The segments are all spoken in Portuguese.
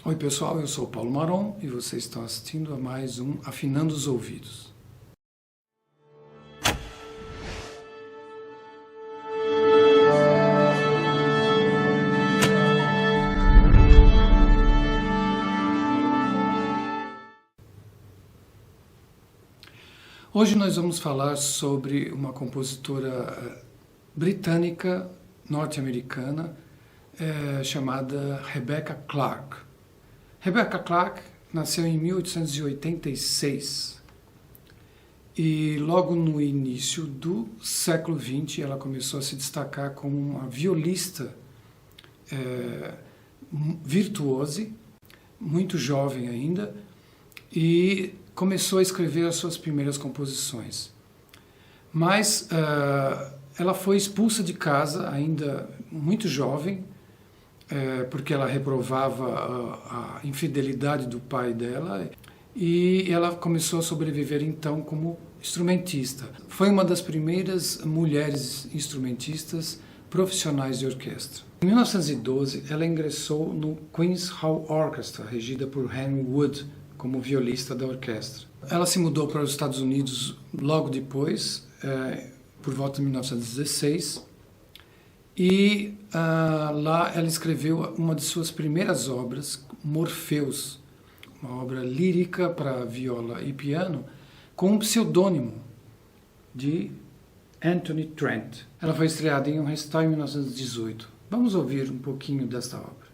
Oi pessoal, eu sou o Paulo Maron e vocês estão assistindo a mais um Afinando os Ouvidos. Hoje nós vamos falar sobre uma compositora britânica, norte-americana, chamada Rebecca Clark. Rebecca Clark nasceu em 1886 e logo no início do século XX ela começou a se destacar como uma violista virtuose, muito jovem ainda, e começou a escrever as suas primeiras composições. Mas ela foi expulsa de casa ainda muito jovem, porque ela reprovava a infidelidade do pai dela, e ela começou a sobreviver então como instrumentista. Foi uma das primeiras mulheres instrumentistas profissionais de orquestra. Em 1912, ela ingressou no Queen's Hall Orchestra, regida por Henry Wood, como violista da orquestra. Ela se mudou para os Estados Unidos logo depois, por volta de 1916, e lá ela escreveu uma de suas primeiras obras, Morpheus, uma obra lírica para viola e piano, com um pseudônimo de Anthony Trent. Ela foi estreada em um recital em 1918. Vamos ouvir um pouquinho desta obra.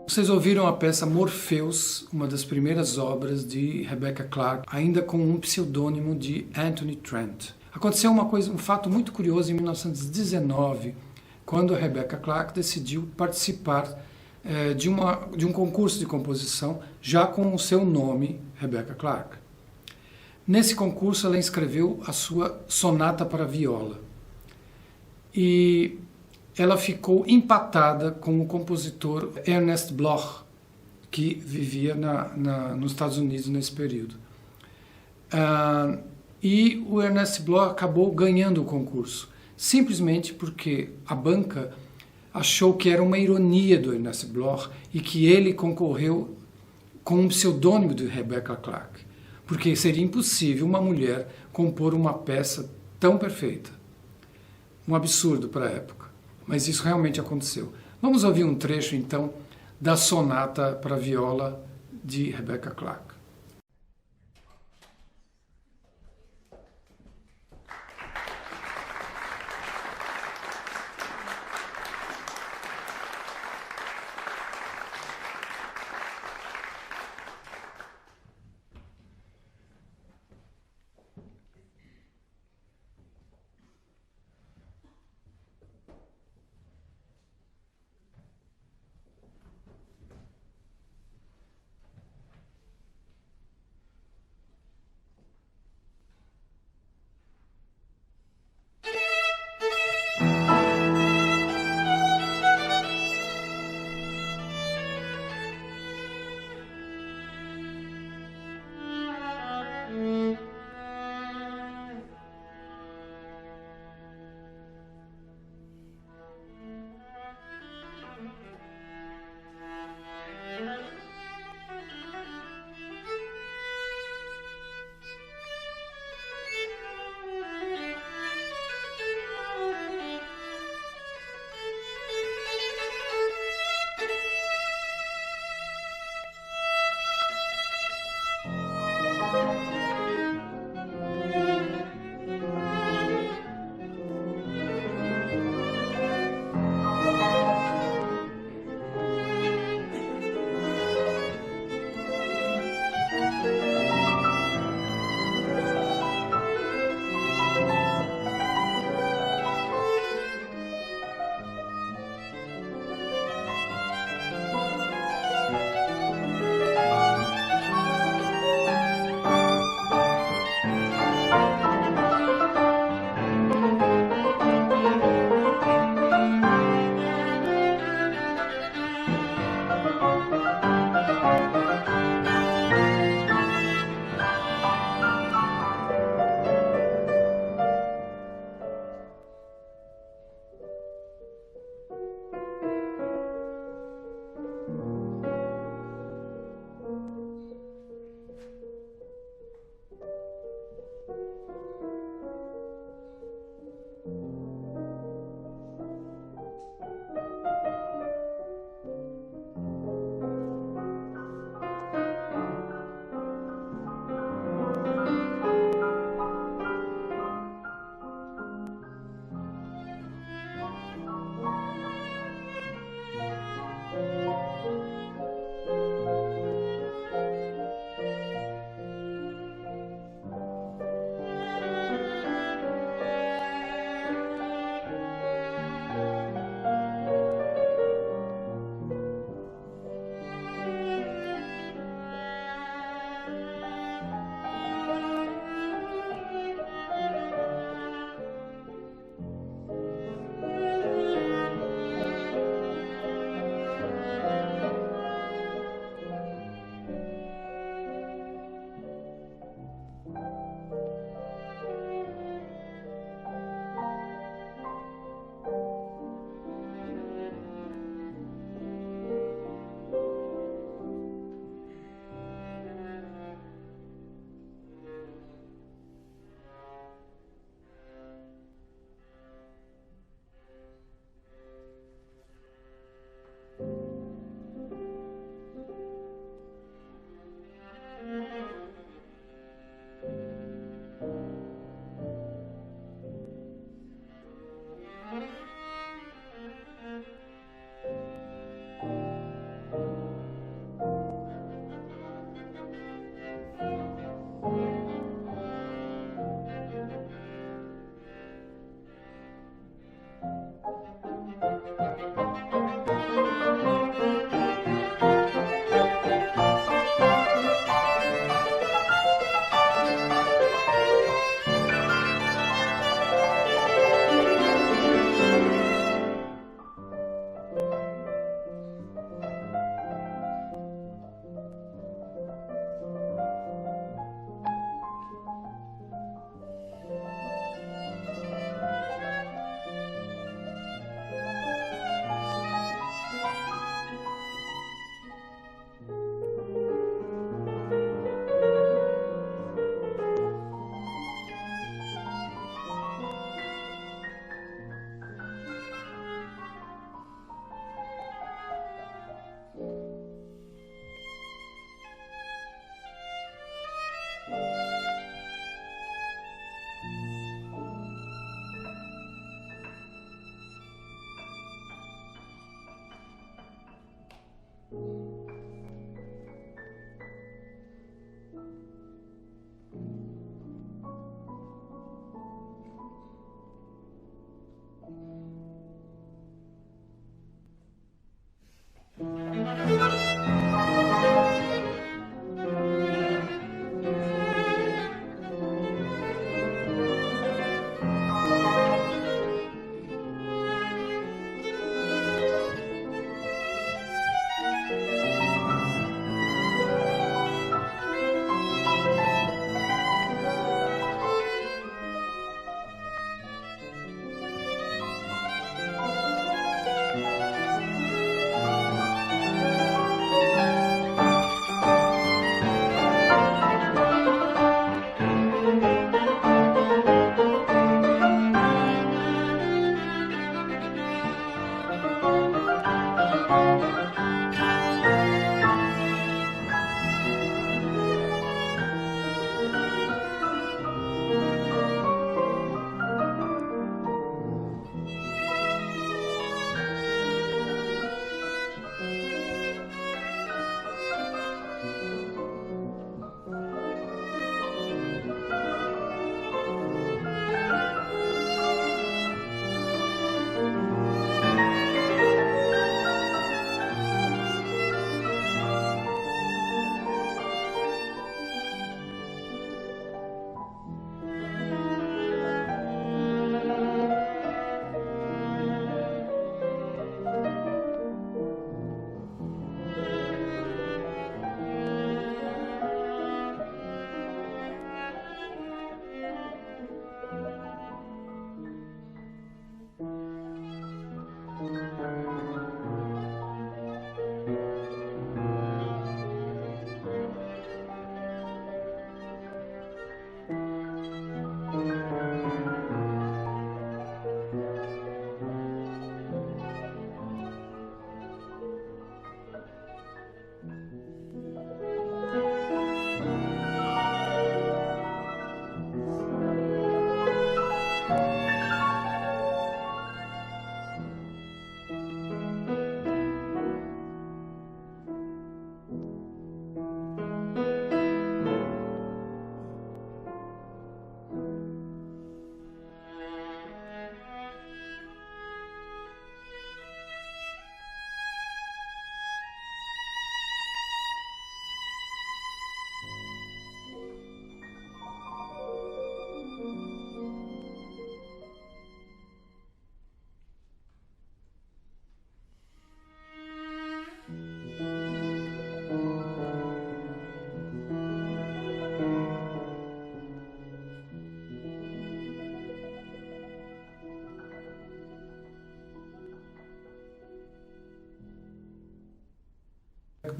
Vocês ouviram a peça Morpheus, uma das primeiras obras de Rebecca Clark, ainda com um pseudônimo de Anthony Trent. Aconteceu um fato muito curioso em 1919, quando a Rebecca Clark decidiu participar de um concurso de composição, já com o seu nome, Rebecca Clark. Nesse concurso, ela escreveu a sua sonata para viola. E ela ficou empatada com o compositor Ernest Bloch, que vivia nos Estados Unidos nesse período. E o Ernest Bloch acabou ganhando o concurso, simplesmente porque a banca achou que era uma ironia do Ernest Bloch e que ele concorreu com um pseudônimo de Rebecca Clark, porque seria impossível uma mulher compor uma peça tão perfeita. Um absurdo para a época. Mas isso realmente aconteceu. Vamos ouvir um trecho, então, da sonata para viola de Rebecca Clark.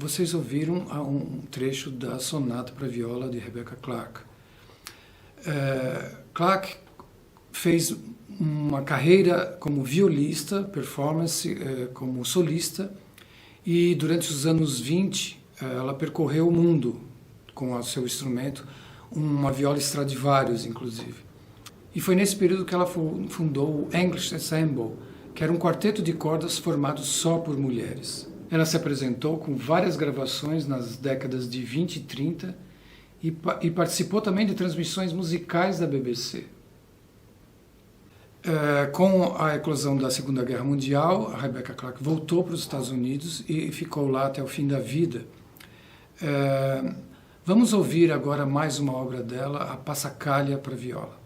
vocês ouviram um trecho da Sonata para Viola de Rebecca Clarke. Clarke fez uma carreira como violista, performance, como solista, e durante os anos 20 ela percorreu o mundo com o seu instrumento, uma viola Stradivarius, inclusive. E foi nesse período que ela fundou o English Ensemble, que era um quarteto de cordas formado só por mulheres. Ela se apresentou com várias gravações nas décadas de 20 e 30 e participou também de transmissões musicais da BBC. Com a eclosão da Segunda Guerra Mundial, a Rebecca Clarke voltou para os Estados Unidos e ficou lá até o fim da vida. Vamos ouvir agora mais uma obra dela, a Passacaglia para Viola.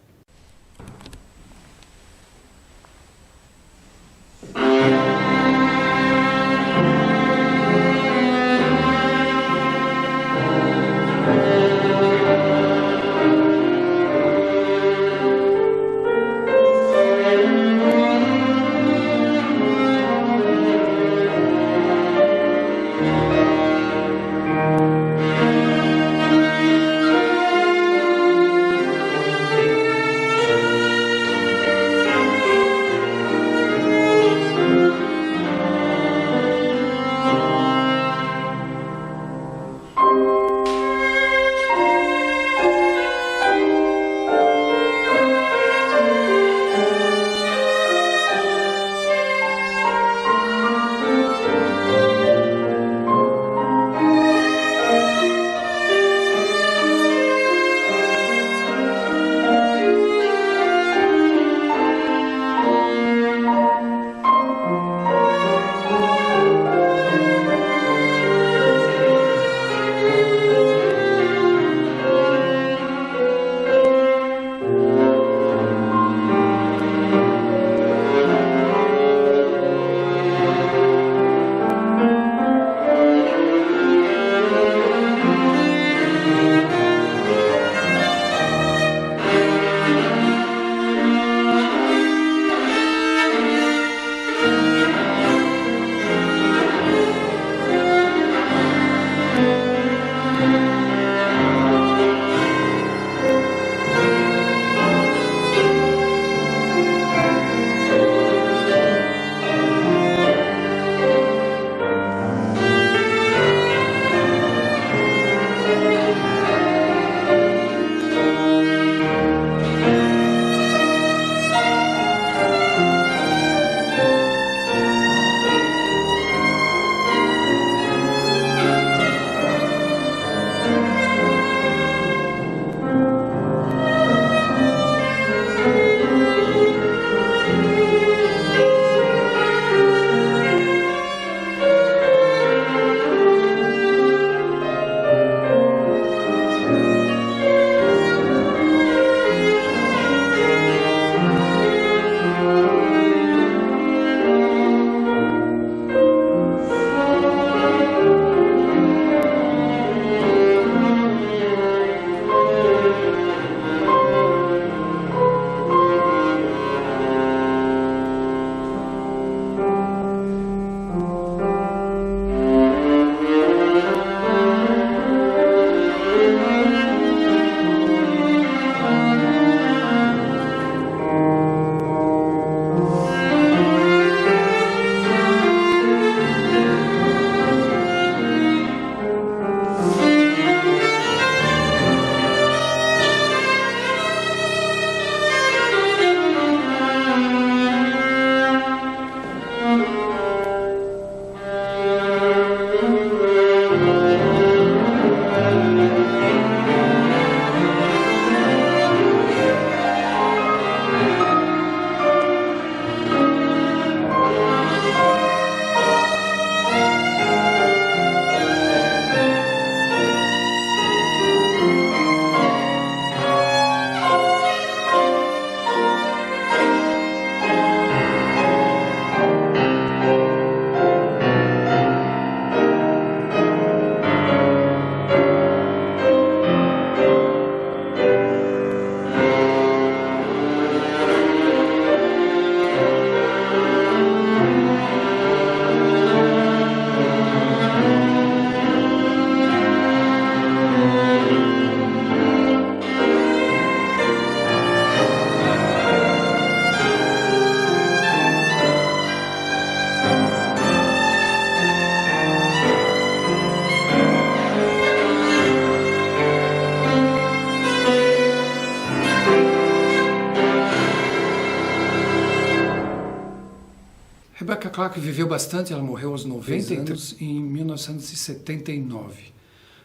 Rebecca Clark viveu bastante, ela morreu aos 90 anos em 1979.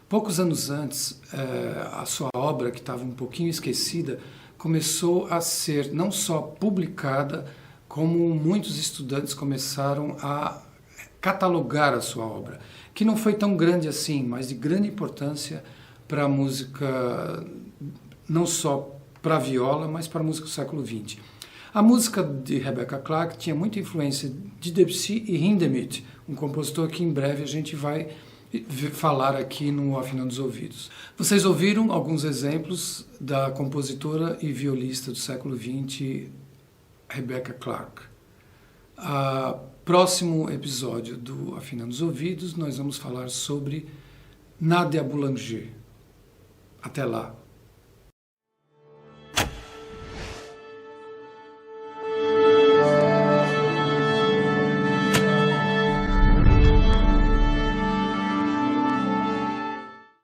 Poucos anos antes, a sua obra, que estava um pouquinho esquecida, começou a ser não só publicada, como muitos estudantes começaram a catalogar a sua obra, que não foi tão grande assim, mas de grande importância para a música, não só para a viola, mas para a música do século XX. A música de Rebecca Clark tinha muita influência de Debussy e Hindemith, um compositor que em breve a gente vai falar aqui no Afinando os Ouvidos. Vocês ouviram alguns exemplos da compositora e violista do século XX, Rebecca Clark. Próximo episódio do Afinando os Ouvidos, nós vamos falar sobre Nadia Boulanger. Até lá!